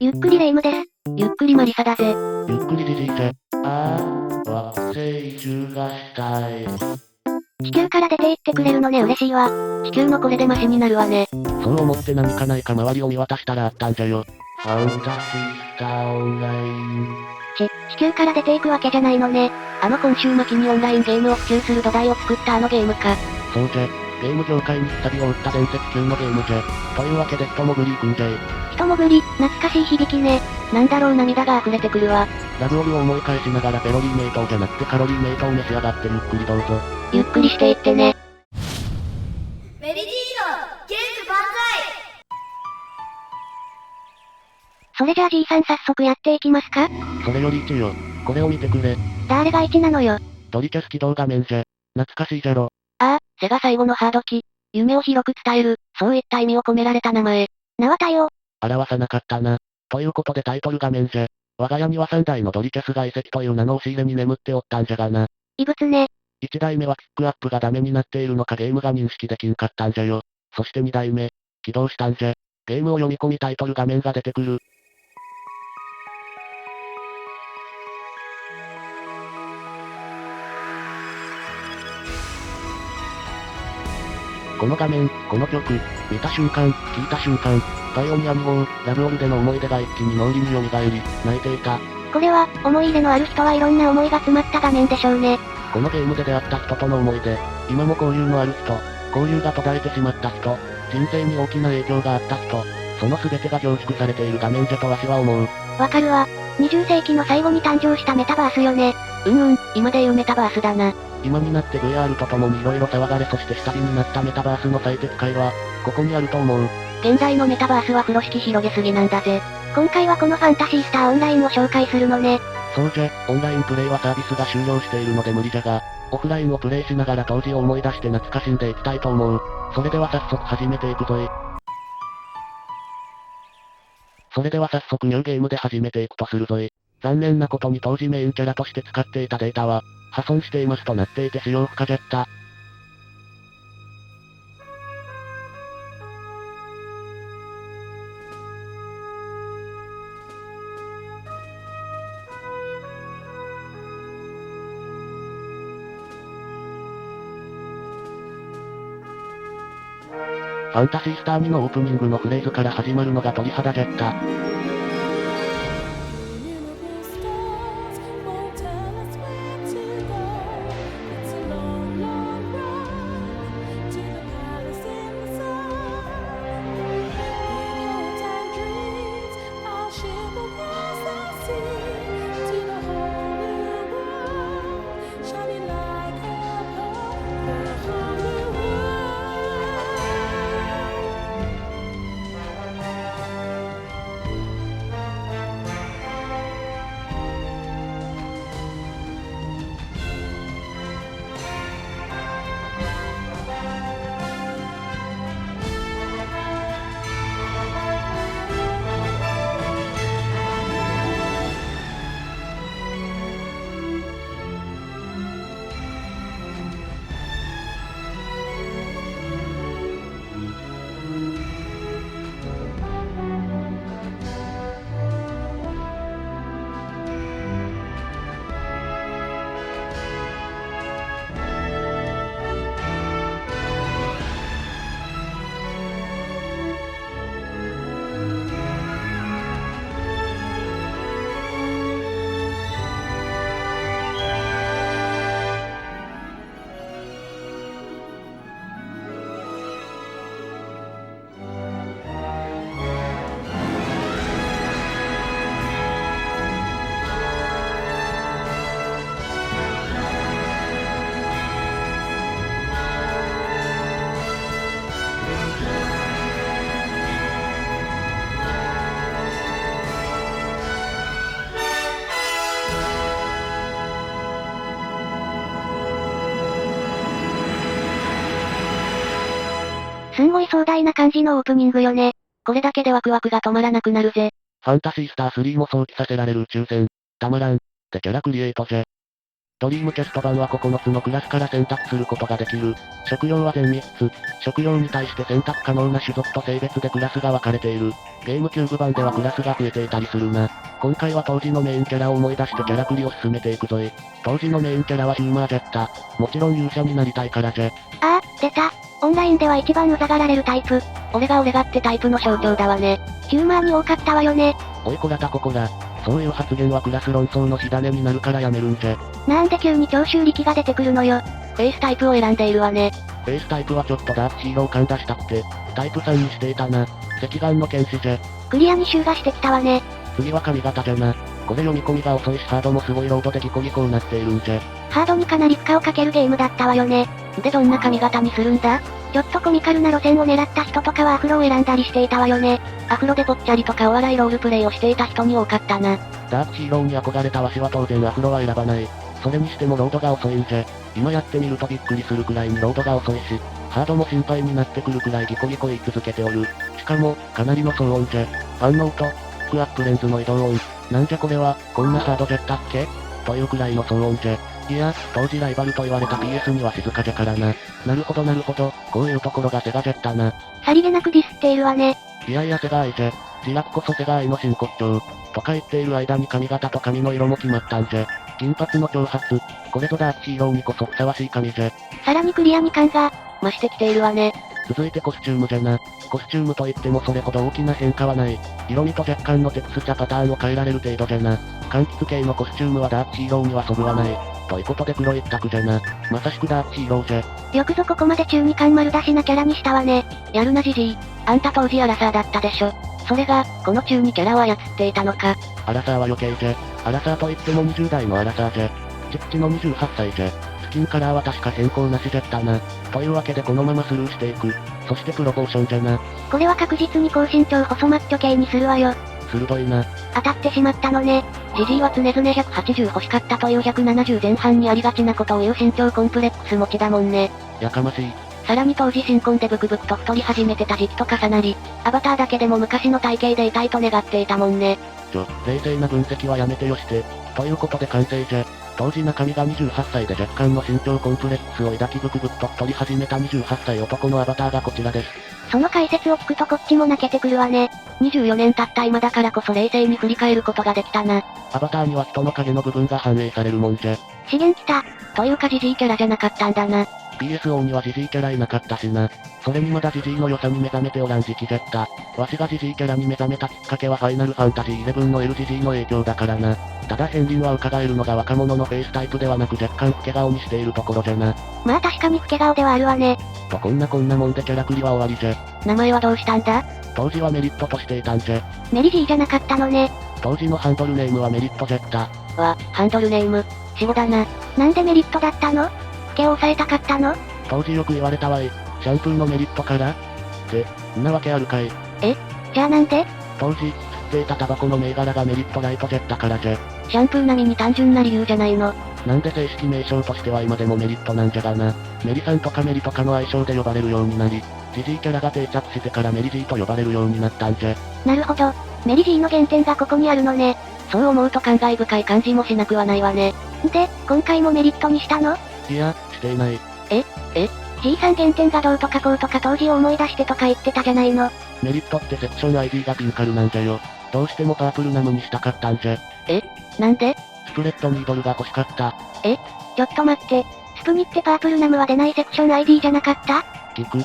ゆっくりレ夢ムです。ゆっくりマリサだぜ。ゆっくりじじいぜ。惑星移住がしたい。地球から出て行ってくれるのね嬉しいわ。地球のこれでマシになるわね。そう思って何かないか周りを見渡したらあったんじゃよ。ファンタシースターオンライン。地球から出ていくわけじゃないのね。今週末にオンラインゲームを普及する土台を作ったゲームか。そうじゃ。ゲーム業界に錆を打った伝説級のゲームじゃ。というわけで人もぐり行くんじゃい。人もぐり、懐かしい響きね。なんだろう涙が溢れてくるわ。ラブオルを思い返しながらペロリーメイトじゃなくてカロリーメイトを召し上がってゆっくりどうぞ。ゆっくりしていってね。メリディーのゲーム万それじゃあじいさん早速やっていきますか。それより1よ。これを見てくれ。誰が1なのよ。ドリキャス起動画面じゃ。懐かしいじゃろ。セガ最後のハード機。夢を広く伝える、そういった意味を込められた名前。名は体を。表さなかったな。ということでタイトル画面じゃ。我が家には3台のドリキャスが遺跡という名の押し入れに眠っておったんじゃがな。異物ね。1台目はキックアップがダメになっているのかゲームが認識できんかったんじゃよ。そして2台目、起動したんじゃ。ゲームを読み込みタイトル画面が出てくる。この画面、この曲、見た瞬間、聞いた瞬間、パイオニア2号、ラブオルでの思い出が一気に脳裏に蘇り、泣いていた。これは、思い入れのある人はいろんな思いが詰まった画面でしょうね。このゲームで出会った人との思い出、今も交友のある人、交友が途絶えてしまった人、人生に大きな影響があった人、その全てが凝縮されている画面じゃとわしは思う。わかるわ。20世紀の最後に誕生したメタバースよね。今でいうメタバースだな。今になって VR とともに色々騒がれそして下火になったメタバースの最適解は、ここにあると思う。現在のメタバースは風呂敷広げすぎなんだぜ。今回はこのファンタシースターオンラインを紹介するのね。そうじゃ、オンラインプレイはサービスが終了しているので無理じゃが、オフラインをプレイしながら当時を思い出して懐かしんでいきたいと思う。それでは早速始めていくぞい。それでは早速ニューゲームで始めていくとするぞい。残念なことに当時メインキャラとして使っていたデータは、破損していますとなっていて使用不可じゃった。ファンタシースター2のオープニングのフレーズから始まるのが鳥肌じゃった。すんごい壮大な感じのオープニングよね。これだけでワクワクが止まらなくなるぜ。ファンタシースター3も想起させられる宇宙船。たまらん。ってキャラクリエイトじゃ。ドリームキャスト版は9つのクラスから選択することができる。職業は全3つ。職業に対して選択可能な種族と性別でクラスが分かれている。ゲームキューブ版ではクラスが増えていたりするな。今回は当時のメインキャラを思い出してキャラクリを進めていくぞい。当時のメインキャラはヒューマーじゃった。もちろん勇者になりたいからじゃ。ああ、出た。オンラインでは一番うざがられるタイプ。俺がってタイプの象徴だわね。ヒューマーに多かったわよね。おいこらたここら。そういう発言はクラス論争の火種になるからやめるんじゃ。なんで急に長州力が出てくるのよ。フェイスタイプを選んでいるわね。フェイスタイプはちょっとダークヒーロー感出したくて、タイプ3にしていたな。赤眼の剣士じゃ。クリアに集がしてきたわね。次は髪型じゃな。これ読み込みが遅いしハードもすごいロードでギコギコになっているんじゃ。ハードにかなり負荷をかけるゲームだったわよね。でどんな髪型にするんだ？ちょっとコミカルな路線を狙った人とかはアフロを選んだりしていたわよね。アフロでぽっちゃりとかお笑いロールプレイをしていた人に多かったな。ダークヒーローに憧れたわしは当然アフロは選ばない。それにしてもロードが遅いんじゃ。今やってみるとびっくりするくらいにロードが遅いし、ハードも心配になってくるくらいギコギコ言い続けておる。しかも、かなりの騒音じゃ。ファンノート、フックアップレンズの移動音。なんじゃこれは、こんなハードじゃったっけというくらいの騒音じゃ。いや、当時ライバルと言われた PS には静かじゃからな。なるほど、こういうところがセガじゃったな。さりげなくディスっているわね。いやいやセガ愛じゃ。自虐こそセガ愛の真骨頂。とか言っている間に髪型と髪の色も決まったんじゃ。金髪の長髪。これぞダークヒーローにこそふさわしい髪じゃ。さらにクリアに感が、増してきているわね。続いてコスチュームじゃな。コスチュームといってもそれほど大きな変化はない。色味と若干のテクスチャパターンを変えられる程度じゃな。柑橘系のコスチュームはダークヒーローにはそぐわない。ということで黒一択じゃな。まさしくダークヒーローじゃ。よくぞここまで中二感丸出しなキャラにしたわね。やるなじじい。あんた当時アラサーだったでしょ。それが、この中二キャラを操っていたのか。アラサーは余計じゃ。アラサーといっても20代のアラサーじゃ。チッチの28歳じゃ。スキンカラーは確か変更なしじゃったな。というわけでこのままスルーしていく。そしてプロポーションじゃな。これは確実に高身長細マッチョ系にするわよ。鋭いな。当たってしまったのね。ジジイは常々180欲しかったという170前半にありがちなことを言う身長コンプレックス持ちだもんね。やかましい。さらに当時新婚でブクブクと太り始めてた時期と重なり、アバターだけでも昔の体型でいたいと願っていたもんね。冷静な分析はやめてよして。ということで完成じゃ。当時中身が28歳で若干の身長コンプレックスを抱きブクブクと太り始めた28歳男のアバターがこちらです。その解説を聞くとこっちも泣けてくるわね。24年経った今だからこそ冷静に振り返ることができたな。アバターには人の影の部分が反映されるもんじゃ。資源きた。というかジジイキャラじゃなかったんだな。PSO にはジジイキャラいなかったしな。それにまだジジイの良さに目覚めておらん時期じゃった。わしがジジイキャラに目覚めたきっかけはファイナルファンタジー11の LGG の影響だからな。ただ片鱗は伺えるのが若者のフェイスタイプではなく若干老け顔にしているところじゃな。まあ確かに老け顔ではあるわね。とこんなもんでキャラクリは終わりじゃ。名前はどうしたんだ？当時はメリットとしていたんじゃ。メリジーじゃなかったのね。当時のハンドルネームはメリットじゃった。ハンドルネーム、死後だな。なんでメリットだったの？老けを抑えたかったの？当時よく言われたわい。シャンプーのメリットからって、んなわけあるかい。じゃあなんで？当時、吸っていたタバコの銘柄がメリットライトじゃったからじゃ。シャンプー並みに単純な理由じゃないの。なんで正式名称としては今でもメリットなんじゃがな。メリさんとかメリとかの愛称で呼ばれるようになり、ジジイキャラが定着してからメリジーと呼ばれるようになったんじゃ。なるほど。メリジーの原点がここにあるのね。そう思うと感慨深い感じもしなくはないわね。で、今回もメリットにしたの？いや、していない。じいさん原点がどうとかこうとか当時を思い出してとか言ってたじゃないの。メリットってセクション ID がピンカルなんじゃよ。どうしてもパープルナムにしたかったんじゃ。なんで？スプレッドニードルが欲しかった。ちょっと待って。スプニってパープルナムは出ないセクション ID じゃなかった？聞く。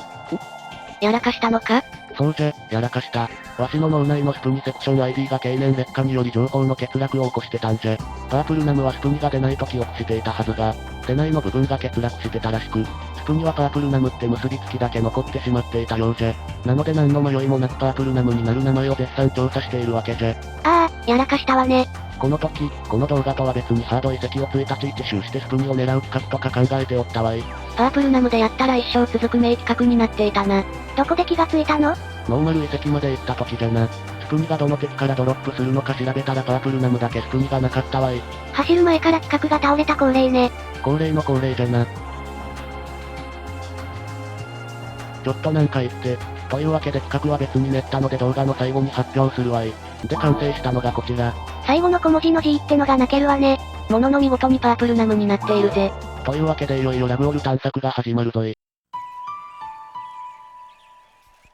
やらかしたのか？そうじゃ、やらかした。わしの脳内のスプニセクション ID が経年劣化により情報の欠落を起こしてたんじゃ。パープルナムはスプニが出ないと記憶していたはずが、出ないの部分が欠落してたらしく、スプニはパープルナムって結びつきだけ残ってしまっていたようじゃ。なので何の迷いもなくパープルナムになる名前を絶賛調査しているわけじゃ。やらかしたわね。この時、この動画とは別にハード遺跡を1日一周してスプニを狙う企画とか考えておったわい。パープルナムでやったら一生続く名企画になっていたな。どこで気がついたの？ノーマル遺跡まで行った時じゃな。スプニがどの敵からドロップするのか調べたらパープルナムだけスプニがなかったわい。走る前から企画が倒れた恒例ね。恒例の恒例じゃな。ちょっとなんか言って。というわけで企画は別に練ったので動画の最後に発表するわい。で完成したのがこちら。最後の小文字の G ってのが泣けるわね。ものの見事にパープルナムになっているぜ。というわけでいよいよラブオル探索が始まるぞい。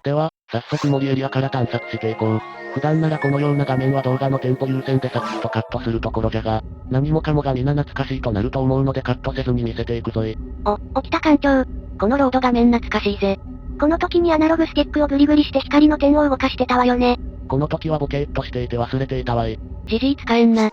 では、早速森エリアから探索していこう。普段ならこのような画面は動画のテンポ優先でサクッとカットするところじゃが、何もかもが皆懐かしいとなると思うのでカットせずに見せていくぞい。起きた艦長。このロード画面懐かしいぜ。この時にアナログスティックをグリグリして光の点を動かしてたわよね。この時はボケーっとしていて忘れていたわい。じじい使えんな。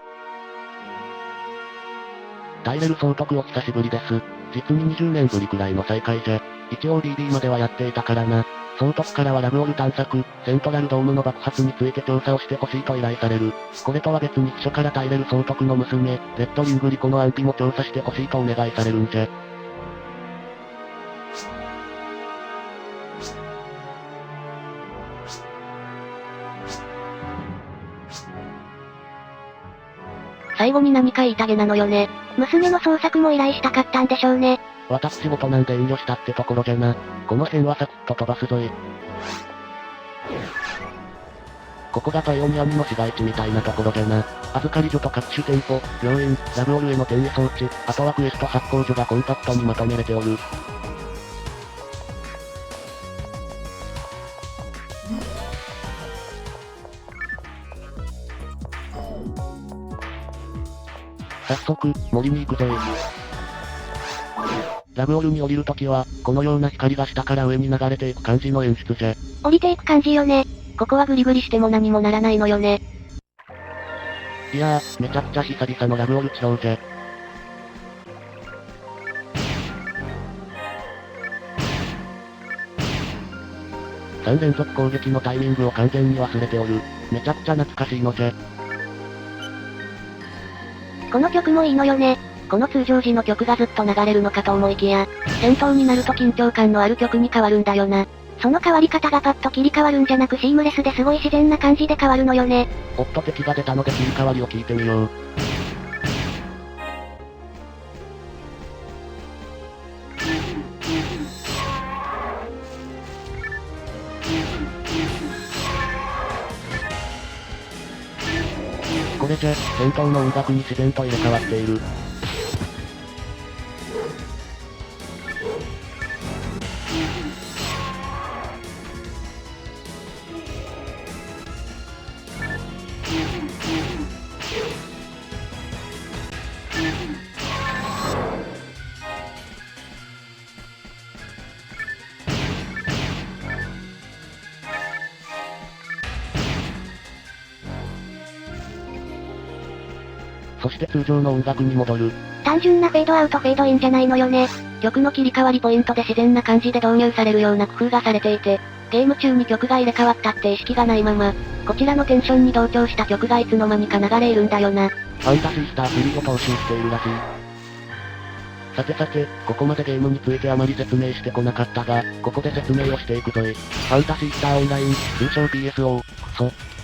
タイレル総督お久しぶりです。実に20年ぶりくらいの再会じゃ。一応 DD まではやっていたからな。総督からはラブオル探索、セントラルドームの爆発について調査をしてほしいと依頼される。これとは別に秘書からタイレル総督の娘、レッドリングリコの安否も調査してほしいとお願いされるんじゃ。最後に何か言いたげなのよね。娘の捜索も依頼したかったんでしょうね。私仕事なんで遠慮したってところじゃな。この辺はサクッと飛ばすぞい。ここがパイオニアミの市街地みたいなところじゃな。預かり所と各種店舗、病院、ラブオルへの転移装置、あとはクエスト発行所がコンパクトにまとめれておる。早速、森に行くぞい。ラブオルに降りるときは、このような光が下から上に流れていく感じの演出じゃ。降りていく感じよね。ここはグリグリしても何もならないのよね。いやー、めちゃくちゃ久々のラブオル地表じゃ。3連続攻撃のタイミングを完全に忘れておる。めちゃくちゃ懐かしいのじゃ。この曲もいいのよね。この通常時の曲がずっと流れるのかと思いきや、戦闘になると緊張感のある曲に変わるんだよな。その変わり方がパッと切り替わるんじゃなくシームレスですごい自然な感じで変わるのよね。おっと敵が出たので切り替わりを聞いてみよう。これじゃ、戦闘の音楽に自然と入れ替わっている。そして通常の音楽に戻る。単純なフェードアウトフェードインじゃないのよね。曲の切り替わりポイントで自然な感じで導入されるような工夫がされていて、ゲーム中に曲が入れ替わったって意識がないまま、こちらのテンションに同調した曲がいつの間にか流れるんだよな。ファンタシースター3を踏襲しているらしい。さてさて、ここまでゲームについてあまり説明してこなかったが、ここで説明をしていくぞい。ファンタシースターオンライン、通称 PSO、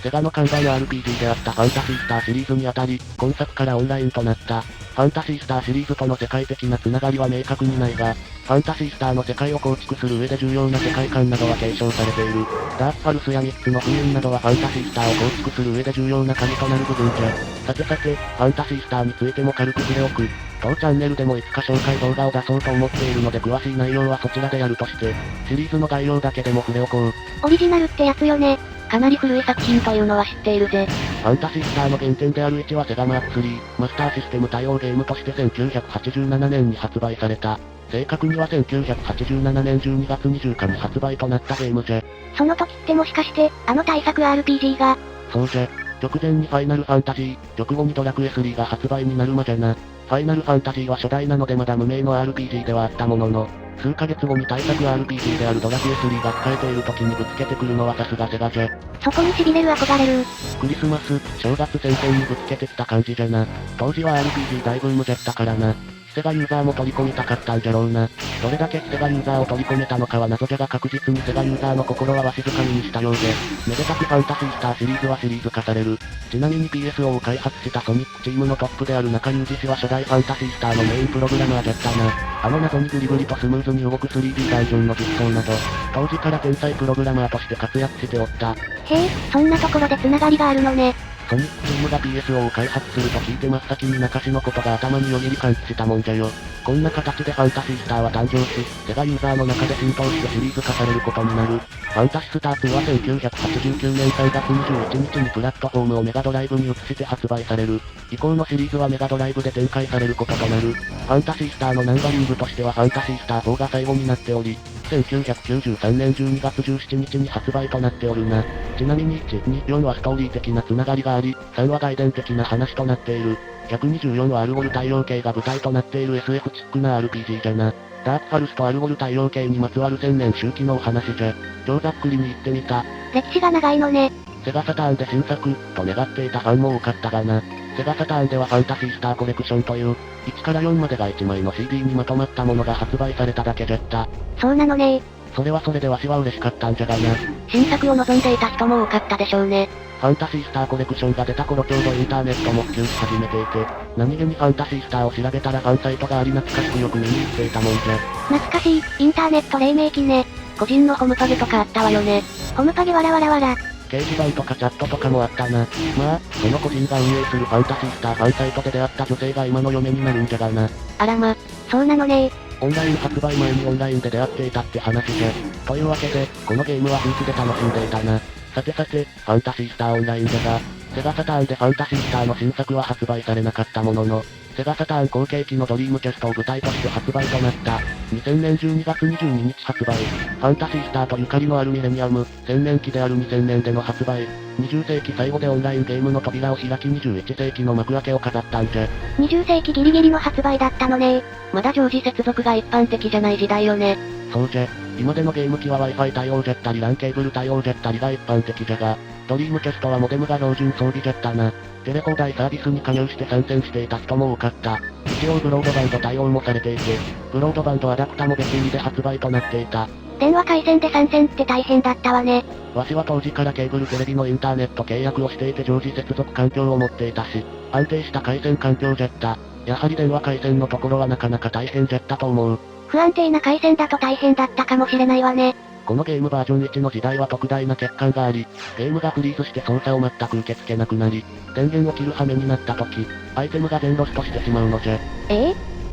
セガの看板 RPG であったファンタシースターシリーズにあたり、今作からオンラインとなった。ファンタシースターシリーズとの世界的なつながりは明確にないが、ファンタシースターの世界を構築する上で重要な世界観などは継承されている。ダークパルスやミックの封印などはファンタシースターを構築する上で重要な鍵となる部分じゃ。さてさて、ファンタシースターについても軽く触れ置く。当チャンネルでもいつか紹介動画を出そうと思っているので詳しい内容はそちらでやるとして、シリーズの概要だけでも触れ置こう。オリジナルってやつよね。かなり古い作品というのは知っているぜ。ファンタシースターの原点である1はセガマーク3、マスターシステム対応ゲームとして1987年に発売された。正確には1987年12月20日に発売となったゲームじゃ。その時ってもしかして、あの大作 RPG が。そうじゃ。直前にファイナルファンタジー、直後にドラクエ3が発売になるまじゃな。ファイナルファンタジーは初代なのでまだ無名の RPG ではあったものの、数ヶ月後に大作 RPG であるドラクエ3が使えている時にぶつけてくるのはさすがセガじゃ。そこに痺れる憧れる。クリスマス、正月戦線にぶつけてきた感じじゃな。当時は RPG 大ブームじゃったからな。セガユーザーも取り込みたかったんじゃろうな。どれだけセガユーザーを取り込めたのかは謎じゃが確実にセガユーザーの心はわしづかみにしたようで、めでたくファンタシースターシリーズはシリーズ化される。ちなみに PSO を開発したソニックチームのトップである中裕二氏は初代ファンタシースターのメインプログラマーじゃったな。あの謎にグリグリとスムーズに動く 3D ダンジョンの実装など、当時から天才プログラマーとして活躍しておった。へえ、そんなところで繋がりがあるのね。ソニックチームが PSO を開発すると聞いて真っ先に中市のことが頭によぎり感知したもんじゃよ。こんな形でファンタシースターは誕生し、セガユーザーの中で浸透してシリーズ化されることになる。ファンタシスター2は1989年3月21日にプラットフォームをメガドライブに移して発売される。以降のシリーズはメガドライブで展開されることとなる。ファンタシースターのナンバリングとしてはファンタシースター4が最後になっており、1993年12月17日に発売となっておるな。ちなみに1、2、4はストーリー的なつながりがあり、3は外伝的な話となっている。逆に14はアルゴル太陽系が舞台となっている SF チックな RPG じゃな。ダークファルスとアルゴル太陽系にまつわる1000年周期のお話じゃ。超ざっくりに言ってみた。歴史が長いのね。セガサターンで新作、と願っていたファンも多かったがな。セガサターンではファンタシースターコレクションという、1から4までが1枚の CD にまとまったものが発売されただけじゃった。そうなのね。それはそれでわしは嬉しかったんじゃがな。新作を望んでいた人も多かったでしょうね。ファンタシースターコレクションが出た頃ちょうどインターネットも普及し始めていて、何気にファンタシースターを調べたらファンサイトがあり懐かしくよく見に行っていたもんじゃ。懐かしい、インターネット黎明期ね。個人のホムパゲとかあったわよね。ホムパゲわらわらわら。掲示板とかチャットとかもあったな。まあ、その個人が運営するファンタシースターファンサイトで出会った女性が今の嫁になるんじゃがな。あらま、そうなのね。オンライン発売前にオンラインで出会っていたって話じゃ。というわけで、このゲームは夫婦で楽しんでいたな。さてさて、ファンタシースターオンラインじゃが、セガサターンでファンタシースターの新作は発売されなかったものの、セガサターン後継機のドリームキャストを舞台として発売となった。2000年12月22日発売。ファンタシースターとゆかりのあるミレニアム、1000年期である2000年での発売。20世紀最後でオンラインゲームの扉を開き21世紀の幕開けを飾ったんじゃ。20世紀ギリギリの発売だったのね。まだ常時接続が一般的じゃない時代よね。そうじゃ。今でのゲーム機は Wi-Fi 対応じゃったり LAN ケーブル対応じゃったりが一般的じゃが、ドリームキャストはモデムが標準装備じゃったな。テレ放題サービスに加入して参戦していた人も多かった。一応ブロードバンド対応もされていて、ブロードバンドアダプタも別売りで発売となっていた。電話回線で参戦って大変だったわね。わしは当時からケーブルテレビのインターネット契約をしていて常時接続環境を持っていたし、安定した回線環境じゃった。やはり電話回線のところはなかなか大変じゃったと思う。不安定な回線だと大変だったかもしれないわね。このゲームバージョン1の時代は特大な欠陥があり、ゲームがフリーズして操作を全く受け付けなくなり、電源を切る羽目になった時、アイテムが全ロストしてしまうのじゃ。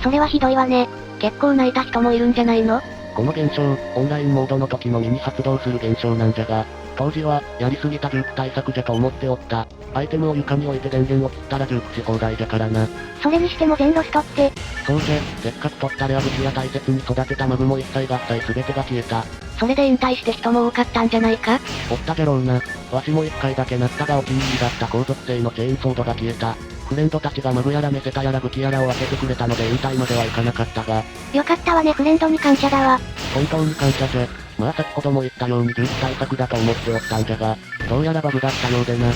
それはひどいわね。結構泣いた人もいるんじゃないの？この現象、オンラインモードの時のみに発動する現象なんじゃが、当時は、やりすぎたジューク対策じゃと思っておった。アイテムを床に置いて電源を切ったらジュークし放題じゃからな。それにしても全ロストって。そうじゃ、せっかく取ったレア武器や大切に育てたマグも一切合切全てが消えた。それで引退して人も多かったんじゃないか？おったじゃろうな。わしも一回だけなったがお気に入りだった高属性のチェーンソードが消えた。フレンドたちがマグやらメセタやら武器やらを分けてくれたので引退まではいかなかったが。よかったわね、フレンドに感謝だわ。本当に感謝じゃ。まあ先ほども言ったようにジューク対策だと思っておったんじゃが、どうやらバグだったようでな。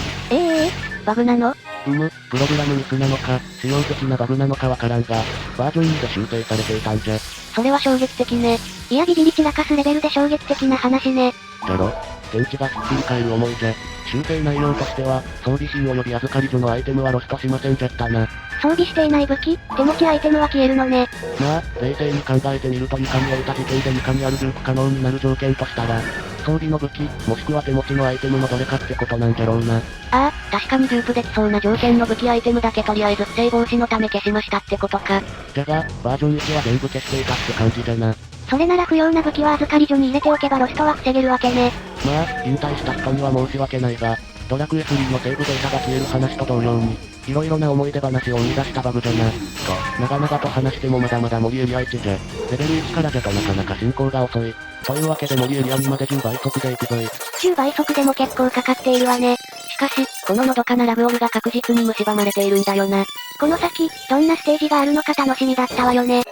バグなの？プログラムミスなのか、仕様的なバグなのかわからんが、バージョン2で修正されていたんじゃ。それは衝撃的ね。いやビビり散らかすレベルで衝撃的な話ね。じゃろ？天地がひっくり返る思いじゃ。修正内容としては、装備品及び預かり所のアイテムはロストしませんじゃったな。装備していない武器、手持ちアイテムは消えるのね。まあ、冷静に考えてみると床に置いた時点で床にあるジューク可能になる条件としたら、装備の武器、もしくは手持ちのアイテムのどれかってことなんじゃろうな。確かにジュープできそうな条件の武器アイテムだけとりあえず不正防止のため消しましたってことか。じゃが、バージョン1は全部消していたって感じじゃな。それなら不要な武器は預かり所に入れておけばロストは防げるわけね。まあ、引退した人には申し訳ないが、ドラクエ3のセーブデータが消える話と同様に、色々な思い出話を生み出したバグじゃな。と、長々と話してもまだまだ森エリア1じゃ。レベル1からじゃとなかなか進行が遅い。というわけで森エリア2まで10倍速で行くぞい。10倍速でも結構かかっているわね。しかし、こののどかなラブオールが確実に蝕まれているんだよな。この先、どんなステージがあるのか楽しみだったわよね。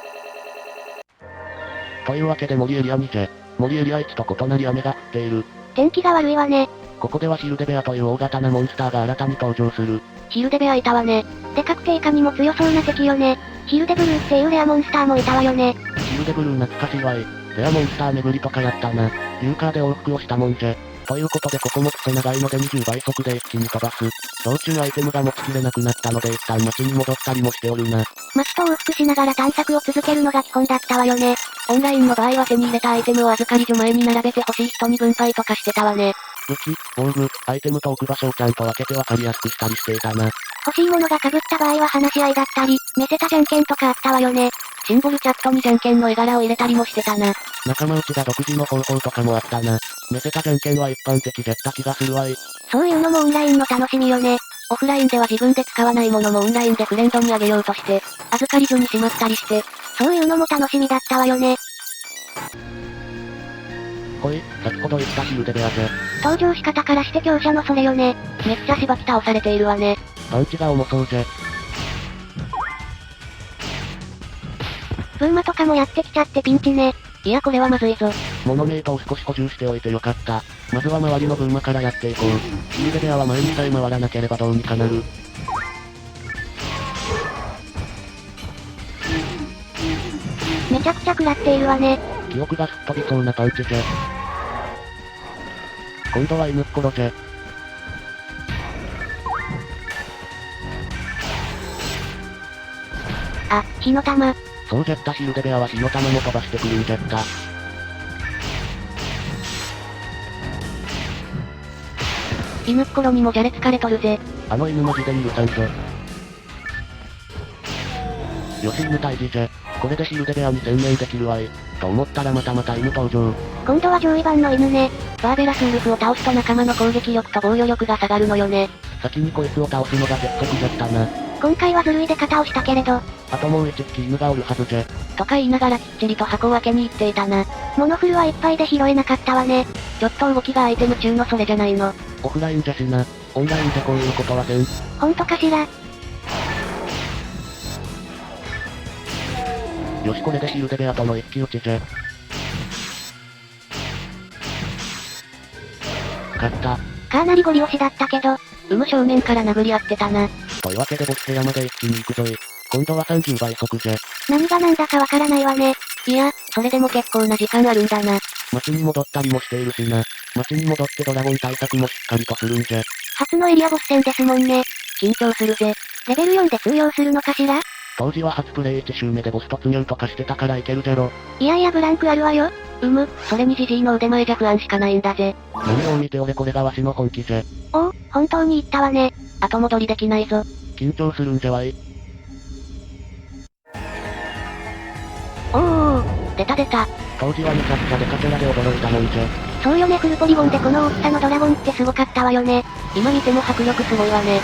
というわけで森エリア2じゃ。森エリア1と異なり雨が降っている。天気が悪いわね。ここではヒルデベアという大型なモンスターが新たに登場する。ヒルデベアいたわね。でかくていかにも強そうな敵よね。ヒルデブルーっていうレアモンスターもいたわよね。ヒルデブルー懐かしいわい。レアモンスター巡りとかやったな。ユーカーで往復をしたもんじゃ。ということでここもクソ長いので20倍速で一気に飛ばす。道中アイテムが持ちきれなくなったので一旦街に戻ったりもしておるな。街と往復しながら探索を続けるのが基本だったわよね。オンラインの場合は手に入れたアイテムを預かり所前に並べて欲しい人に分配とかしてたわね。武器、防具、アイテムと置く場所をちゃんと分けて分かりやすくしたりしていたな。欲しいものが被った場合は話し合いだったり、見せたじゃんけんとかあったわよね。シンボルチャットにじゃんけんの絵柄を入れたりもしてたな。仲間内が独自の方法とかもあったな。見せたじゃんけんは一般的じゃった気がするわい。そういうのもオンラインの楽しみよね。オフラインでは自分で使わないものもオンラインでフレンドにあげようとして、預かり所にしまったりして、そういうのも楽しみだったわよね。ほい、先ほど言ったヒルデベアぜ。登場仕方からして強者のそれよね。めっちゃしばき倒されているわね。パンチが重そうぜ。ブーマとかもやってきちゃってピンチね。いやこれはまずいぞ。モノメイトを少し補充しておいてよかった。まずは周りのブーマからやっていこう。ヒルデベアは前にさえ回らなければどうにかなる。めちゃくちゃ食らっているわね。記憶が吹っ飛びそうなパンチぜ。今度は犬っころぜ。あ、火の玉。そうじゃったヒルデベアは火の玉も飛ばしてくるんじゃった。犬っころにもじゃれ疲れとるぜ。あの犬マジで許さんぞ。よし犬退治ぜ。これでヒルデベアに専念できるわい。と思ったらまた犬登場。今度は上位版の犬ね。バーベラスウルフを倒すと仲間の攻撃力と防御力が下がるのよね。先にこいつを倒すのが鉄則じゃったな。今回はずるいで肩をしたけれど。あともう1匹犬がおるはずぜ。とか言いながらきっちりと箱を開けに行っていたな。モノフルはいっぱいで拾えなかったわね。ちょっと動きがアイテム中のそれじゃないの。オフラインじゃしな。オンラインでこういうことはせん。ほんとかしら。よしこれでヒルデベアとの一騎打ちぜ。勝った。かなりゴリ押しだったけど。正面から殴り合ってたな。というわけでボス部屋まで一気に行くぞい。今度は30倍速ぜ。何がなんだかわからないわね。いや、それでも結構な時間あるんだな。街に戻ったりもしているしな。街に戻ってドラゴン対策もしっかりとするんじゃ。初のエリアボス戦ですもんね。緊張するぜ。レベル4で通用するのかしら？当時は初プレイ1周目でボス突入とかしてたからいけるじゃろ。いやいやブランクあるわよ。それにジジイの腕前じゃ不安しかないんだぜ。何を見て俺これがわしの本気ぜ。おお、本当に言ったわね。後戻りできないぞ。緊張するんじゃわい。おお、出た。当時はめちゃくちゃデカキャラで驚いたもんじゃ。そうよねフルポリゴンでこの大きさのドラゴンってすごかったわよね。今見ても迫力すごいわね。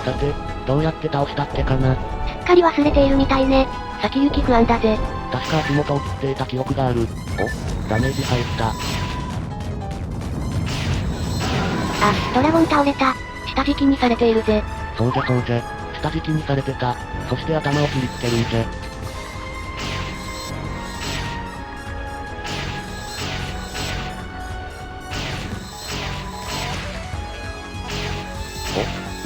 さて、どうやって倒したっけかな。すっかり忘れているみたいね。先行き不安だぜ。確か足元を切っていた記憶がある。お、ダメージ入った。あ、ドラゴン倒れた。下敷きにされているぜ。そうじゃ。下敷きにされてた。そして頭を切りつけるんじゃ。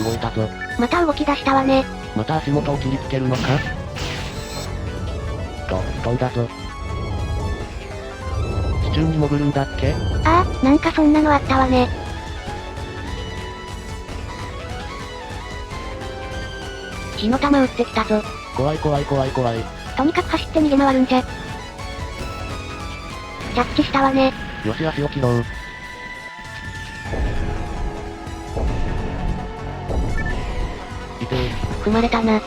お、動いたぞ。また動き出したわね。また足元を切りつけるのか？飛んだぞ。地中に潜るんだっけ？ああ、なんかそんなのあったわね。火の玉撃ってきたぞ。怖い。とにかく走って逃げ回るんじゃ。着地したわね。よし足を切ろう。痛え。踏まれたな。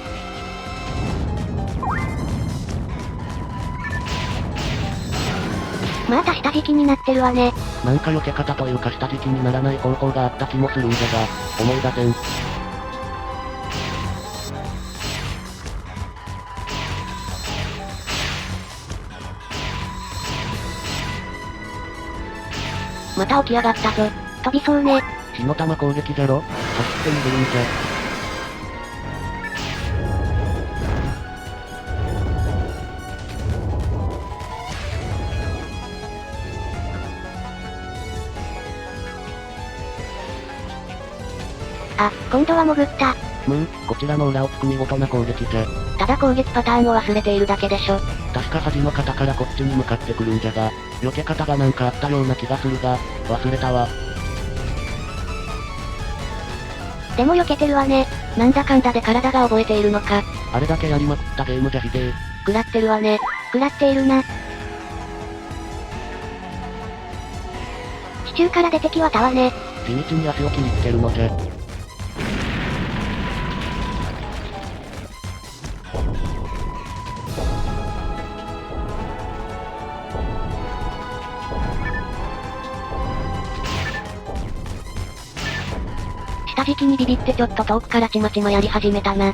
また下敷きになってるわね。なんか避け方というか下敷きにならない方法があった気もするんじゃが、思い出せん。また起き上がったぞ。飛びそうね。火の玉攻撃じゃろ？走って逃げるんじゃ。あ、今度は潜った。こちらの裏をつく見事な攻撃じゃ。ただ攻撃パターンを忘れているだけでしょ。確か端の肩からこっちに向かってくるんじゃが、避け方がなんかあったような気がするが、忘れたわ。でも避けてるわね。なんだかんだで体が覚えているのか。あれだけやりまくったゲームじゃひでえ。食らってるわね。食らっているな。地中から出てきはたわね。地道に足を切りつけるのじゃ。下敷きにビビってちょっと遠くからちまちまやり始めたな。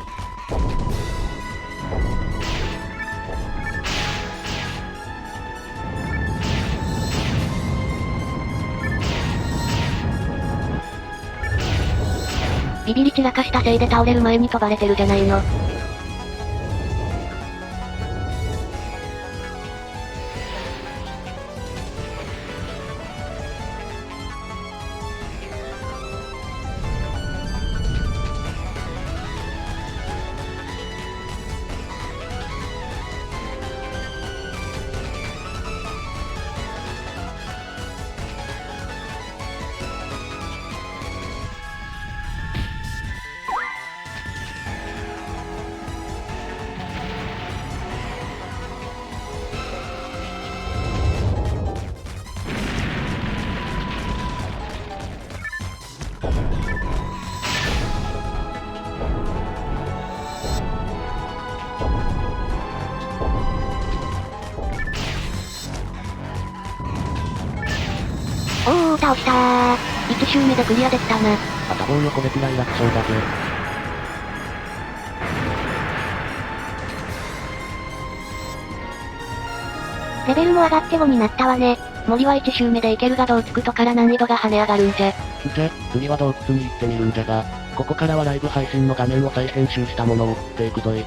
ビビり散らかしたせいで倒れる前に飛ばれてるじゃないの。おー、倒したー。1周目でクリアできたな。あたぼうよこれくらい楽勝だぜ。レベルも上がって5になったわね。森は1周目でいけるがどうつくとから難易度が跳ね上がるんじゃ。次は洞窟に行ってみるんじゃが、ここからはライブ配信の画面を再編集したものを送っていくぞい。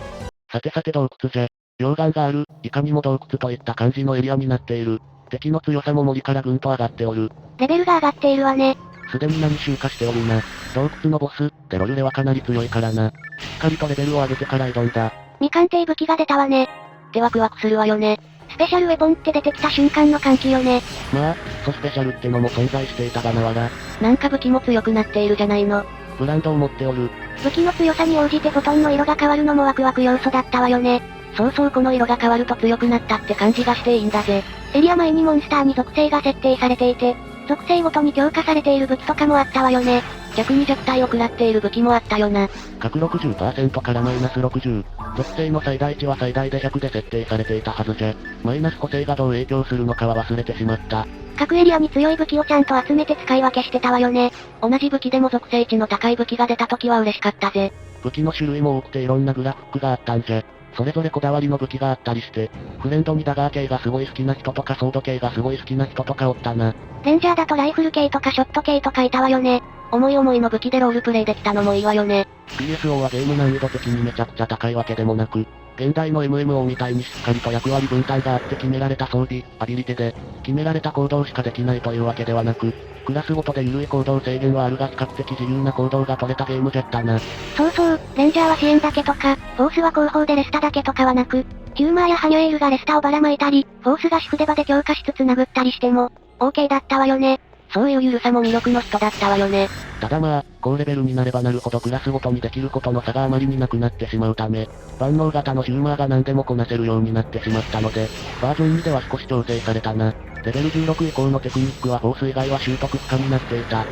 さてさて洞窟じゃ。溶岩がある、いかにも洞窟といった感じのエリアになっている。敵の強さも森からぐんと上がっておる。レベルが上がっているわね。すでに何周かしておるな。洞窟のボス、テロルレはかなり強いからな。しっかりとレベルを上げてから挑んだ。未鑑定武器が出たわね。ってワクワクするわよね。スペシャルウェポンって出てきた瞬間の歓喜よね。まあ、スペシャルってのも存在していたがなわら。なんか武器も強くなっているじゃないの。ブランドを持っておる。武器の強さに応じてボトンの色が変わるのもワクワク要素だったわよね。そうそうこの色が変わると強くなったって感じがしていいんだぜ。エリア前にモンスターに属性が設定されていて、属性ごとに強化されている武器とかもあったわよね。逆に弱体を食らっている武器もあったよな。核 60% からマイナス60。属性の最大値は最大で100で設定されていたはずじゃ。マイナス補正がどう影響するのかは忘れてしまった。各エリアに強い武器をちゃんと集めて使い分けしてたわよね。同じ武器でも属性値の高い武器が出た時は嬉しかったぜ。武器の種類も多くていろんなグラフックがあったんじゃ。それぞれこだわりの武器があったりして、フレンドにダガー系がすごい好きな人とかソード系がすごい好きな人とかおったな。レンジャーだとライフル系とかショット系とかいたわよね。思い思いの武器でロールプレイできたのもいいわよね。PSO はゲーム難易度的にめちゃくちゃ高いわけでもなく、現代の MMO みたいにしっかりと役割分担があって決められた装備、アビリティで、決められた行動しかできないというわけではなく、クラスごとで緩い行動制限はあるが比較的自由な行動が取れたゲームじゃったな。そうそう、レンジャーは支援だけとか、フォースは後方でレスタだけとかはなく、ヒューマーやハニュエールがレスタをばらまいたり、フォースがシフデバで強化しつつ殴ったりしても、OK だったわよね。そういう緩さも魅力の人だったわよね。ただまあ、高レベルになればなるほどクラスごとにできることの差があまりになくなってしまうため、万能型のヒューマーが何でもこなせるようになってしまったので、バージョン2では少し調整されたな。レベル16以降のテクニックはフォース以外は習得不可になっていた。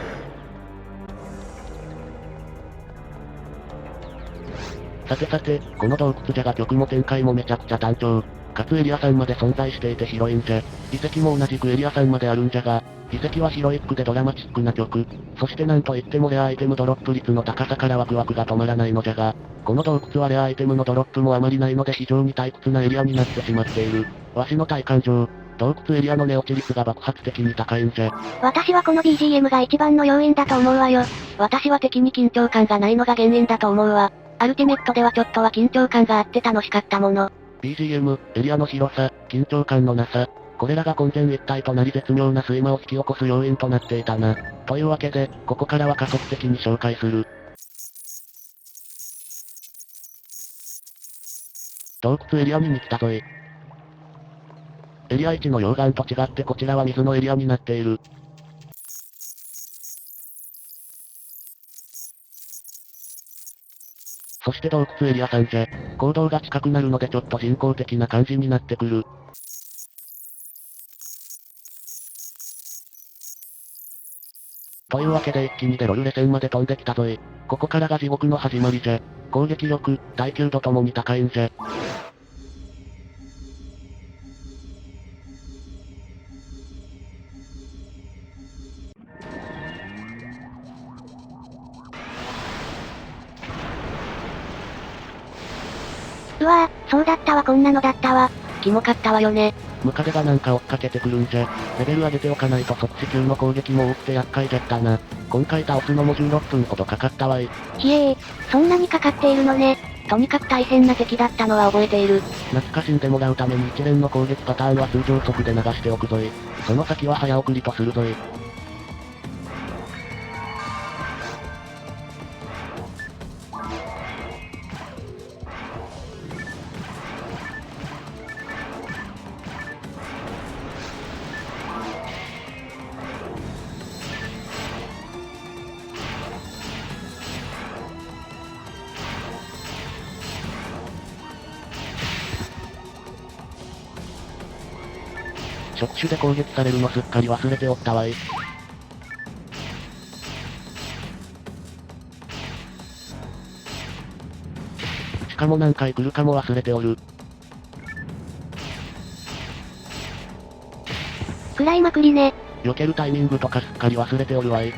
さてさて、この洞窟じゃが曲も展開もめちゃくちゃ単調。かつエリア3まで存在していて広いんじゃ。遺跡も同じくエリア3まであるんじゃが、遺跡はヒロイックでドラマチックな曲。そしてなんといってもレアアイテムドロップ率の高さからワクワクが止まらないのじゃが、この洞窟はレアアイテムのドロップもあまりないので非常に退屈なエリアになってしまっている。わしの体感上、洞窟エリアの値落ち率が爆発的に高いんじゃ。私はこの BGM が一番の要因だと思うわよ。私は敵に緊張感がないのが原因だと思うわ。アルティメットではちょっとは緊張感があって楽しかったもの。BGM、エリアの広さ、緊張感のなさ、これらが混然一体となり絶妙な睡魔を引き起こす要因となっていたな。というわけで、ここからは加速的に紹介する。洞窟エリアに来たぞい。エリア1の溶岩と違ってこちらは水のエリアになっている。そして洞窟エリア3じゃ。行動が近くなるのでちょっと人工的な感じになってくる。というわけで一気にデロルレ線まで飛んできたぞい。ここからが地獄の始まりじゃ。攻撃力、耐久度ともに高いんじゃ。うわぁ、そうだったわこんなのだったわ。キモかったわよね。ムカデがなんか追っかけてくるんじゃ。レベル上げておかないと即死級の攻撃も多くて厄介じゃったな。今回倒すのも16分ほどかかったわい。ひえー、そんなにかかっているのね。とにかく大変な敵だったのは覚えている。懐かしんでもらうために一連の攻撃パターンは通常速で流しておくぞい。その先は早送りとするぞい。触手で攻撃されるのすっかり忘れておったわい。しかも何回来るかも忘れておる。食らいまくりね。避けるタイミングとかすっかり忘れておるわい。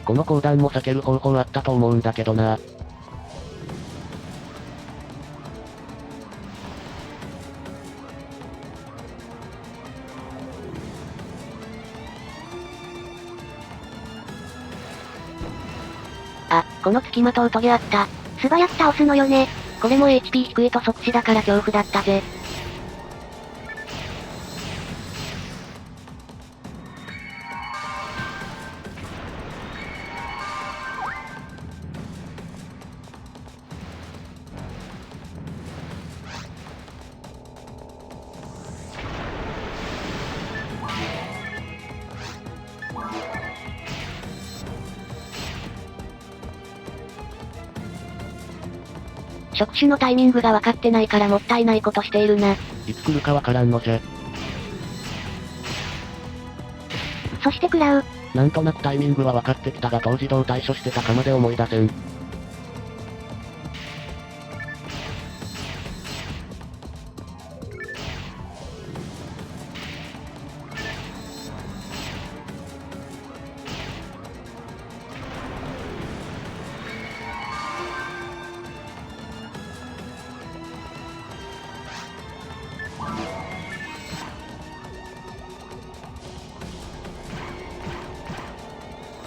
この高弾も避ける方法あったと思うんだけどな。あ、この付きまとうトゲあった。素早く倒すのよね。これも HP 低いと即死だから恐怖だったぜ。触手のタイミングが分かってないからもったいないことしているな。いつ来るかわからんのじゃ。そして食らう。なんとなくタイミングは分かってきたが当時どう対処してたかまで思い出せん。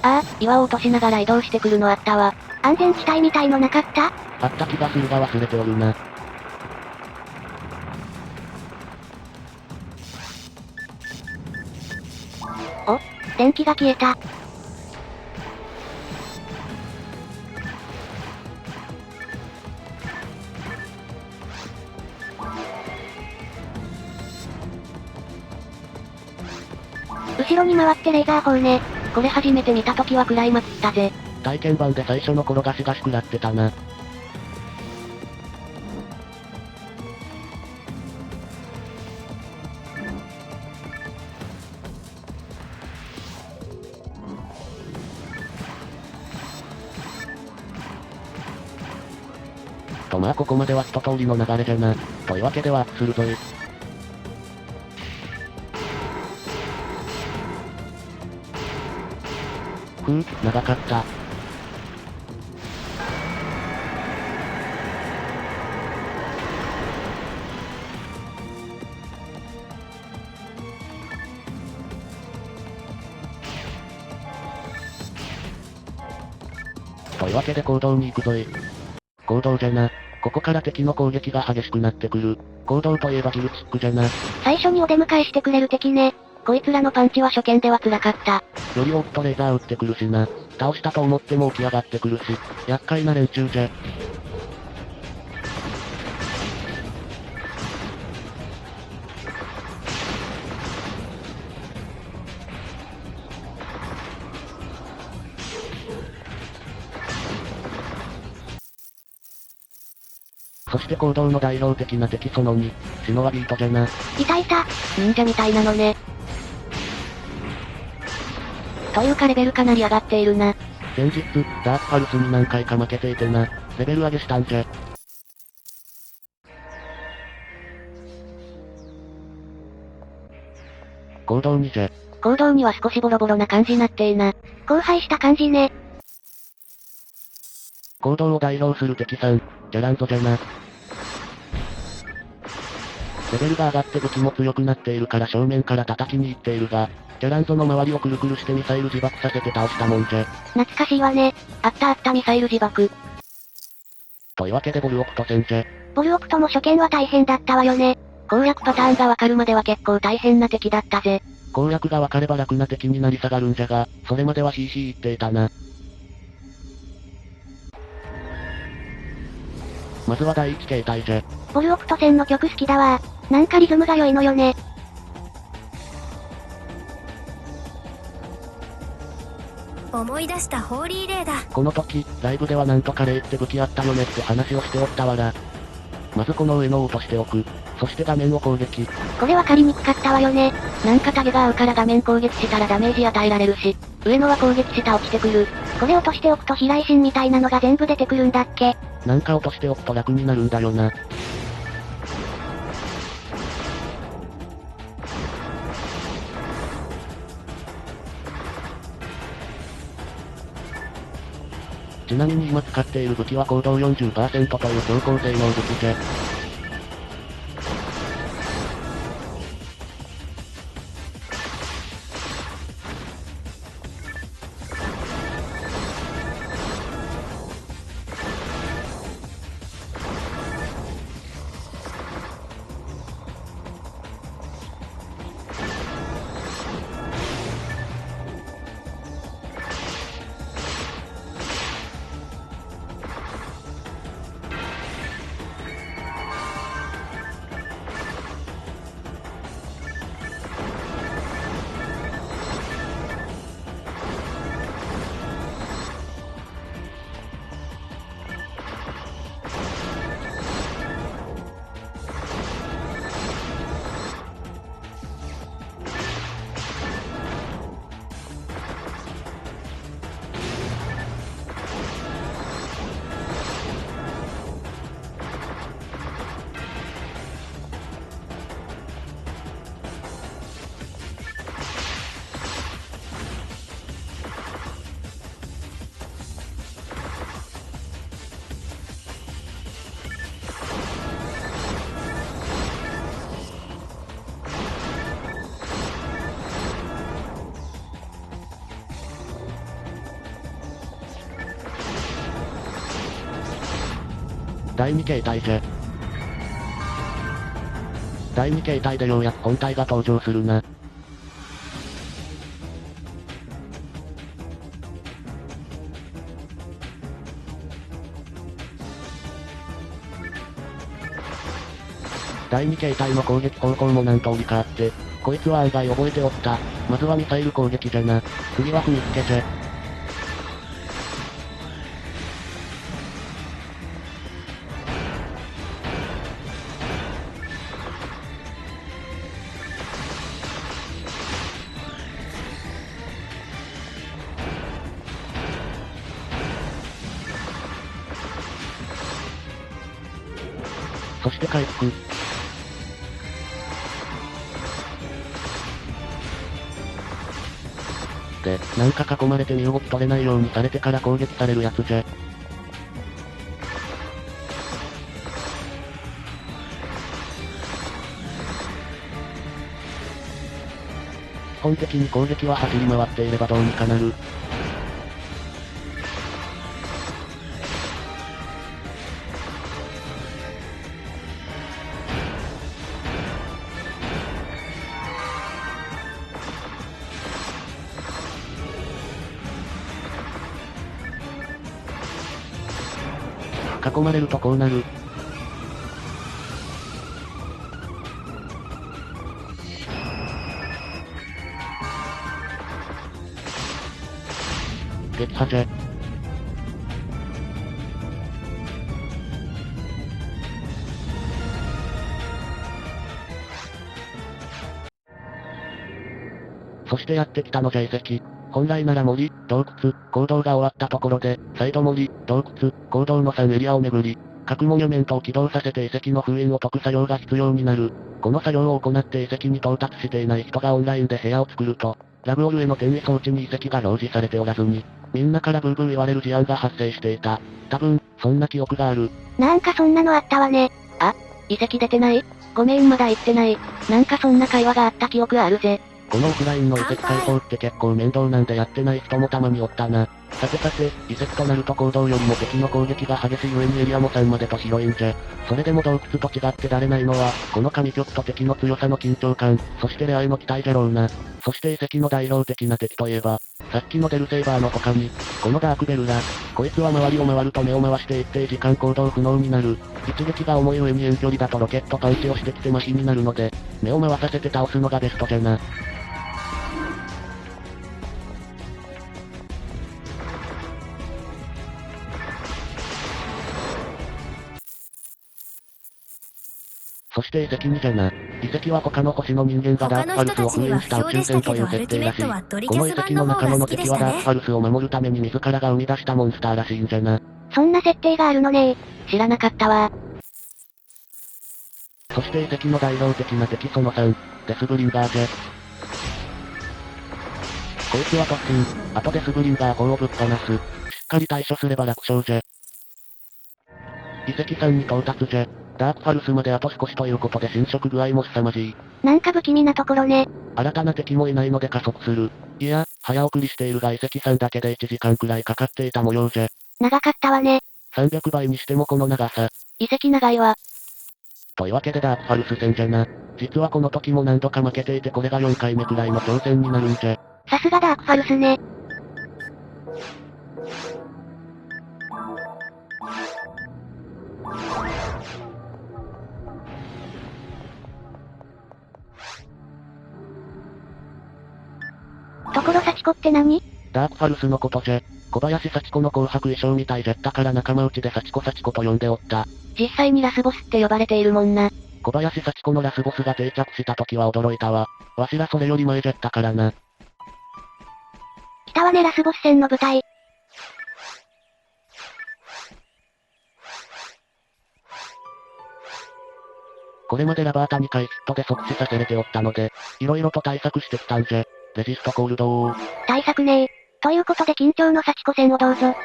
ああ、岩を落としながら移動してくるのあったわ。安全地帯みたいのなかった？あった気がするが忘れておるな。お、電気が消えた。後ろに回ってレーザー砲ね。これ初めて見た時は食らいまくったぜ。体験版で最初の転がしがし食らってたな。とまあここまでは一通りの流れじゃな。というわけでワープするぞい。長かった。というわけで行動に行くぞい。行動じゃな。ここから敵の攻撃が激しくなってくる。行動といえばギルチックじゃな。最初にお出迎えしてくれる敵ね。こいつらのパンチは初見では辛かった。より多くとレーザー撃ってくるしな。倒したと思っても起き上がってくるし、厄介な連中じゃ。そして行動の代表的な敵その2、シノワビートじゃな。いたいた。忍者みたいなのね。というかレベルかなり上がっているな。先日、ダークパルスに何回か負けていてな、レベル上げしたんじゃ。行動2じゃ。行動には少しボロボロな感じなってな。荒廃した感じね。行動を代表する敵さん、ジャランゾじゃな。レベルが上がって武器も強くなっているから正面から叩きに行っているが、ジャランゾの周りをくるくるしてミサイル自爆させて倒したもんじゃ。懐かしいわね。あったミサイル自爆。というわけでボルオプト戦じゃ。ボルオプトも初見は大変だったわよね。攻略パターンがわかるまでは結構大変な敵だったぜ。攻略がわかれば楽な敵になり下がるんじゃが、それまではヒーヒー言っていたな。まずは第1形態じゃ。ボルオプト戦の曲好きだわ。なんかリズムが良いのよね。思い出したホーリーレーだ。この時、ライブではなんとかレイって武器あったよねって話をしておったわら。まずこの上のを落としておく。そして画面を攻撃。これわかりにくかったわよね。なんかタゲが合うから画面攻撃したらダメージ与えられるし、上のは攻撃した落ちてくる。これ落としておくと飛来神みたいなのが全部出てくるんだっけ。なんか落としておくと楽になるんだよな。ちなみに今使っている武器は高度 40% という超高性能武器じゃ。第2形態じゃ。第2形態でようやく本体が登場するな。第2形態の攻撃方向も何通りかあって、こいつは案外覚えておった。まずはミサイル攻撃じゃな。次は踏みつけじゃ。そして回復。で、なんか囲まれて身動き取れないようにされてから攻撃されるやつじゃ。基本的に攻撃は走り回っていればどうにかなる。囲まれるとこうなる。撃破じゃ。そしてやってきたのじゃ遺跡。本来なら森、洞窟、坑道が終わったところで、再度森、洞窟、坑道の3エリアを巡り、各モニュメントを起動させて遺跡の封印を解く作業が必要になる。この作業を行って遺跡に到達していない人がオンラインで部屋を作ると、ラブオルへの転移装置に遺跡が表示されておらずに、みんなからブーブー言われる事案が発生していた。多分、そんな記憶がある。なんかそんなのあったわね。遺跡出てない？ごめんまだ行ってない。なんかそんな会話があった記憶あるぜ。このオフラインの遺跡開放って結構面倒なんでやってない人もたまにおったな。さて、遺跡となると行動よりも敵の攻撃が激しい上にエリアも3までと広いんじゃ。それでも洞窟と違ってられないのは、この神曲と敵の強さの緊張感、そしてレアへの期待じゃろうな。そして遺跡の代表的な敵といえば、さっきのデルセーバーの他に、このダークベルラ。こいつは周りを回ると目を回して一定時間行動不能になる。一撃が重い上に遠距離だとロケットパンチをしてきて麻痺になるので、目を回させて倒すのがベストじゃな。そして遺跡にじゃな。遺跡は他の星の人間がダークパルスを封印した宇宙船という設定らしい。この遺跡の仲間の敵はダークパルスを守るために自らが生み出したモンスターらしいんじゃな。そんな設定があるのね。知らなかったわ。そして遺跡の代表的な敵その3、デスブリンガーじゃ。こいつは突進、あとデスブリンガー砲をぶっ放す。しっかり対処すれば楽勝じゃ。遺跡3に到達じゃ。ダークパルスまであと少しということで侵食具合も凄まじい。なんか不気味なところね。新たな敵もいないので加速する。いや、早送りしているが遺跡3だけで1時間くらいかかっていた模様じゃ。長かったわね。300倍にしてもこの長さ。遺跡長いわ。というわけでダークパルス戦じゃな。実はこの時も何度か負けていてこれが4回目くらいの挑戦になるんじゃ。さすがダークパルスね。ところ幸子って何？ダークパルスのことじゃ。小林幸子の紅白衣装みたいじゃったから仲間内で幸子と呼んでおった。実際にラスボスって呼ばれているもんな。小林幸子のラスボスが定着した時は驚いたわ。わしらそれより前じゃったからな。来たわねラスボス戦の舞台。これまでラバータ2回ヒットで即死させれておったので、色々と対策してきたんじゃ。レジストコールドー。対策ねー。ということで緊張の幸子戦をどうぞ。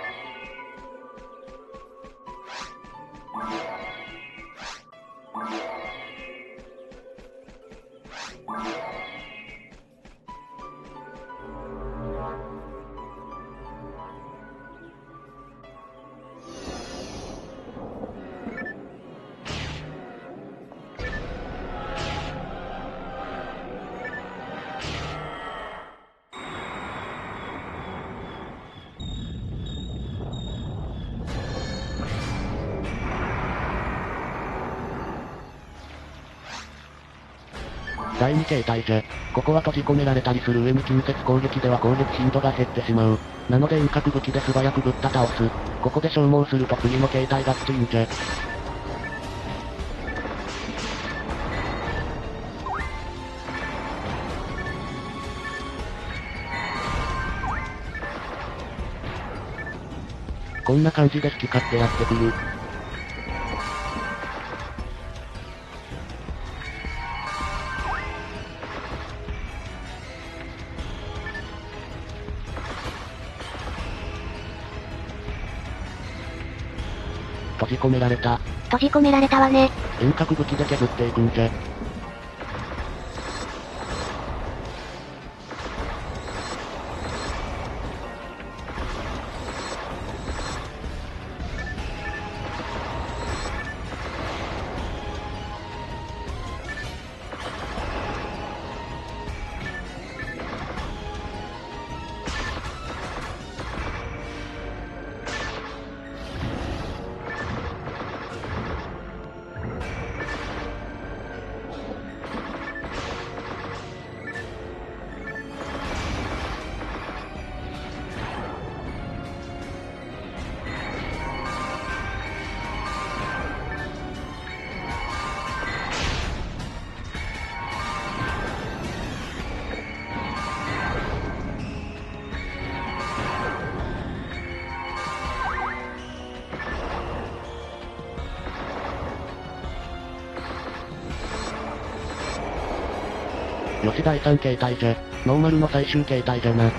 第2形態じゃ。ここは閉じ込められたりする上に近接攻撃では攻撃頻度が減ってしまう。なので遠隔武器で素早くぶった倒す。ここで消耗すると次の形態がきついんじゃ。こんな感じで好き勝手やってくる。閉じ込められた。閉じ込められたわね。遠隔武器で削っていくんじゃ。よし第3形態じゃ。ノーマルの最終形態じゃな。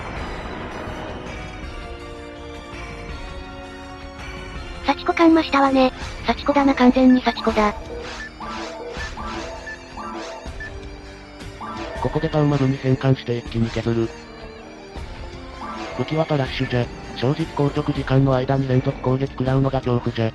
幸子感増したわね。幸子だな完全に幸子だ。ここでパウマブに変換して一気に削る。武器はパラッシュじゃ。正直硬直時間の間に連続攻撃食らうのが恐怖じゃ。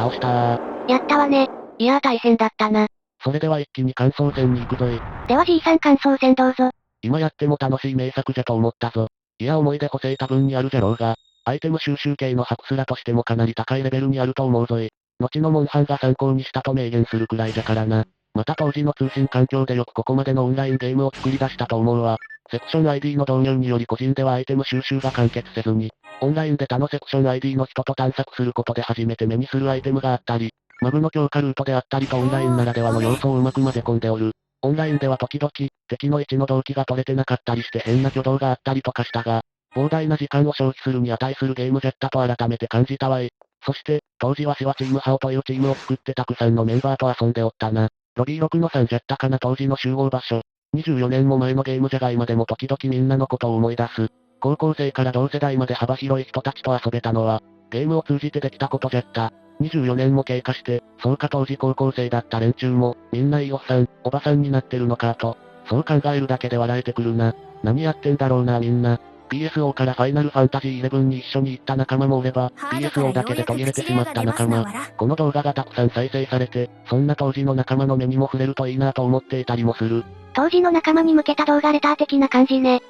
倒したー。やったわね。いやー大変だったな。それでは一気に感想戦に行くぞい。では G さん感想戦どうぞ。今やっても楽しい名作じゃと思ったぞ。いや思い出補正多分にあるじゃろうが、アイテム収集系のハクスラとしてもかなり高いレベルにあると思うぞい。後のモンハンが参考にしたと明言するくらいじゃからな。また当時の通信環境でよくここまでのオンラインゲームを作り出したと思うわ。セクション ID の導入により個人ではアイテム収集が完結せずに、オンラインで他のセクション ID の人と探索することで初めて目にするアイテムがあったり、マブの強化ルートであったりとオンラインならではの要素をうまく混ぜ込んでおる。オンラインでは時々、敵の位置の同期が取れてなかったりして変な挙動があったりとかしたが、膨大な時間を消費するに値するゲームじゃったと改めて感じたわい。そして、当時わしはチームハオというチームを作ってたくさんのメンバーと遊んでおったな。ロビー6の3じゃったかな当時の集合場所。24年も前のゲームじゃが今でも時々みんなのことを思い出す。高校生から同世代まで幅広い人たちと遊べたのは、ゲームを通じてできたことじゃった。24年も経過して、そうか当時高校生だった連中も、みんないいおっさん、おばさんになってるのかと。そう考えるだけで笑えてくるな。何やってんだろうなみんな。PSO からファイナルファンタジー11に一緒に行った仲間もおれば、PSO だけで途切れてしまった仲間。この動画がたくさん再生されて、そんな当時の仲間の目にも触れるといいなと思っていたりもする。当時の仲間に向けた動画レター的な感じね。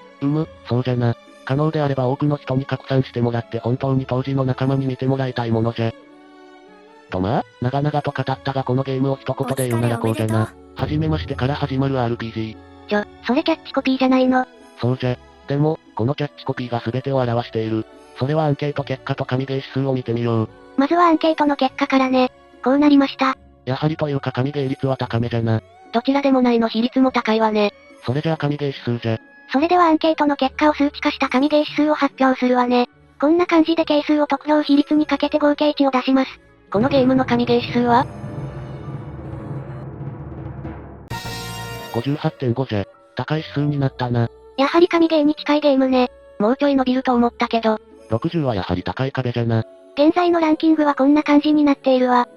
そうじゃな。可能であれば多くの人に拡散してもらって本当に当時の仲間に見てもらいたいものじゃ。とまあ、長々と語ったがこのゲームを一言で言うならこうじゃな。はじめましてから始まる RPG。それキャッチコピーじゃないの。そうじゃ。でも、このキャッチコピーが全てを表している。それはアンケート結果と神ゲー指数を見てみよう。まずはアンケートの結果からね。こうなりました。やはりというか神ゲー率は高めじゃな。どちらでもないの比率も高いわね。それじゃあ神ゲー指数じゃ。それではアンケートの結果を数値化した神ゲー指数を発表するわね。こんな感じで係数を得票比率にかけて合計値を出します。このゲームの神ゲー指数は 58.5 じゃ。高い指数になったな。やはり神ゲーに近いゲームね。もうちょい伸びると思ったけど。60はやはり高い壁じゃな。現在のランキングはこんな感じになっているわ。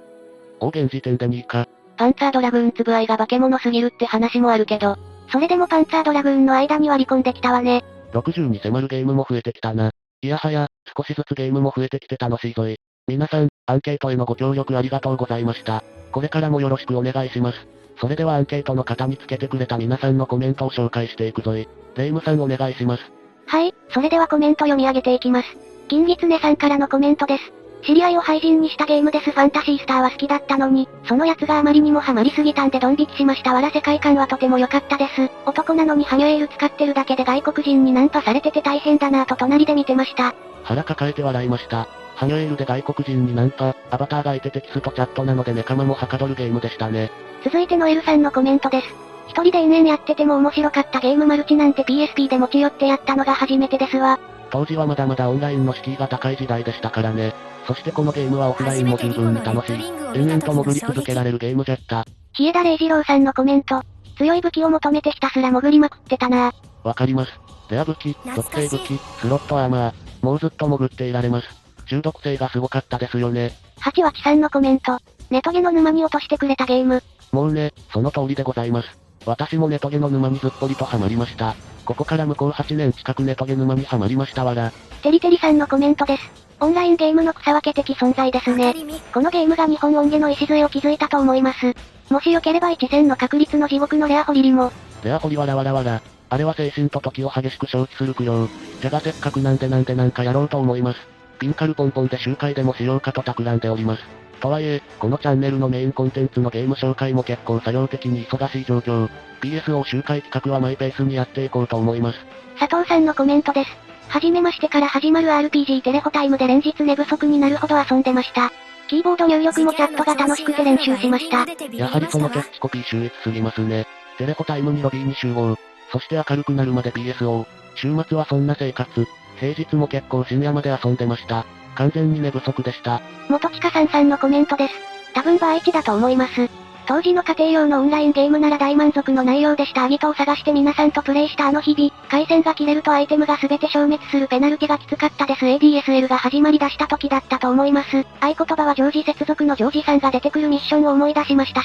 現時点で2位か。パンツァードラグーンつぶあいが化け物すぎるって話もあるけど。それでもパンツァードラグーンの間に割り込んできたわね。60に迫るゲームも増えてきたな。いやはや、少しずつゲームも増えてきて楽しいぞい。皆さん、アンケートへのご協力ありがとうございました。これからもよろしくお願いします。それではアンケートの方につけてくれた皆さんのコメントを紹介していくぞい。レイムさんお願いします。はい、それではコメント読み上げていきます。金狐さんからのコメントです。知り合いを廃人にしたゲームです。ファンタシースターは好きだったのに、そのやつがあまりにもハマりすぎたんでドン引きしました。わら世界観はとても良かったです。男なのにハニョエール使ってるだけで外国人にナンパされてて大変だなぁと隣で見てました。腹抱えて笑いました。ハニョエールで外国人にナンパ、アバターがいてテキストチャットなのでネカマもはかどるゲームでしたね。続いてノエルさんのコメントです。一人で延々やってても面白かったゲームマルチなんて PSP で持ち寄ってやったのが初めてですわ。当時はまだまだオンラインの敷居が高い時代でしたからね。そしてこのゲームはオフラインも十分に楽しい。延々と潜り続けられるゲームじゃった。日枝礼二郎さんのコメント。強い武器を求めてひたすら潜りまくってたなぁ。わかります。レア武器、特定武器、スロットアーマー。もうずっと潜っていられます。中毒性がすごかったですよね。八脇さんのコメント。ネトゲの沼に落としてくれたゲーム。もうね、その通りでございます。私もネトゲの沼にずっぽりとハマりました。ここから向こう8年近くネトゲ沼にハマりましたわら。テリテリさんのコメントです。オンラインゲームの草分け的存在ですね。このゲームが日本音源の礎を築いたと思います。もしよければ1戦の確率の地獄のレアホリリも。レアホリわらわらわら。あれは精神と時を激しく消費する苦労。じゃがせっかくなんでなんかやろうと思います。ピンカルポンポンで集会でもしようかと企んでおります。とはいえ、このチャンネルのメインコンテンツのゲーム紹介も結構作業的に忙しい状況。PSO 集会企画はマイペースにやっていこうと思います。佐藤さんのコメントです。はじめましてから始まる RPG テレホタイムで連日寝不足になるほど遊んでました。キーボード入力もチャットが楽しくて練習しました。やはりそのキャッチコピー秀逸すぎますね。テレホタイムにロビーに集合。そして明るくなるまで PSO。週末はそんな生活。平日も結構深夜まで遊んでました。完全に寝不足でした。元ちかさんのコメントです。多分バー1だと思います。当時の家庭用のオンラインゲームなら大満足の内容でした。アギトを探して皆さんとプレイしたあの日々、回線が切れるとアイテムが全て消滅するペナルティがきつかったです。ADSL が始まり出した時だったと思います。合言葉はジョージ接続のジョージさんが出てくるミッションを思い出しました。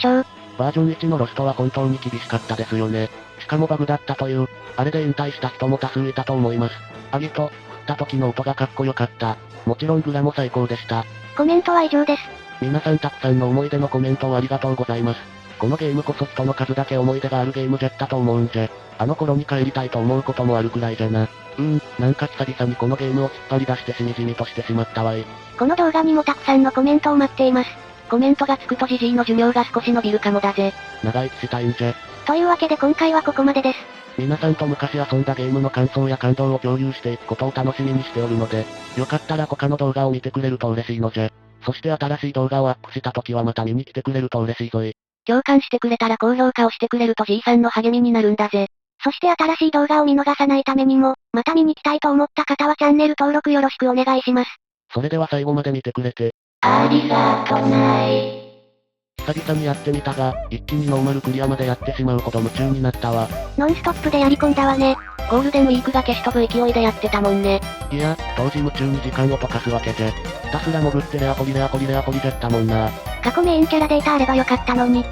バージョン1のロストは本当に厳しかったですよね。しかもバグだったという、あれで引退した人も多数いたと思います。アギト、振った時の音がかっこよかった。もちろんグラも最高でした。コメントは以上です。皆さんたくさんの思い出のコメントをありがとうございます。このゲームこそ人の数だけ思い出があるゲームじゃったと思うんじゃ。あの頃に帰りたいと思うこともあるくらいじゃな。なんか久々にこのゲームを引っ張り出してしみじみとしてしまったわい。この動画にもたくさんのコメントを待っています。コメントがつくとジジイの寿命が少し伸びるかもだぜ。長生きしたいんじゃ。というわけで今回はここまでです。皆さんと昔遊んだゲームの感想や感動を共有していくことを楽しみにしておるので、よかったら他の動画を見てくれると嬉しいのじゃ。そして新しい動画をアップした時はまた見に来てくれると嬉しいぞい。共感してくれたら高評価をしてくれるとじいさんの励みになるんだぜ。そして新しい動画を見逃さないためにも、また見に来たいと思った方はチャンネル登録よろしくお願いします。それでは最後まで見てくれて。ありがとない。久々にやってみたが、一気にノーマルクリアまでやってしまうほど夢中になったわ。ノンストップでやり込んだわね。ゴールデンウィークが消し飛ぶ勢いでやってたもんね。いや、当時夢中に時間を溶かすわけじゃ。ひたすら潜ってレアポリじゃったもんな。過去メインキャラデータあればよかったのに。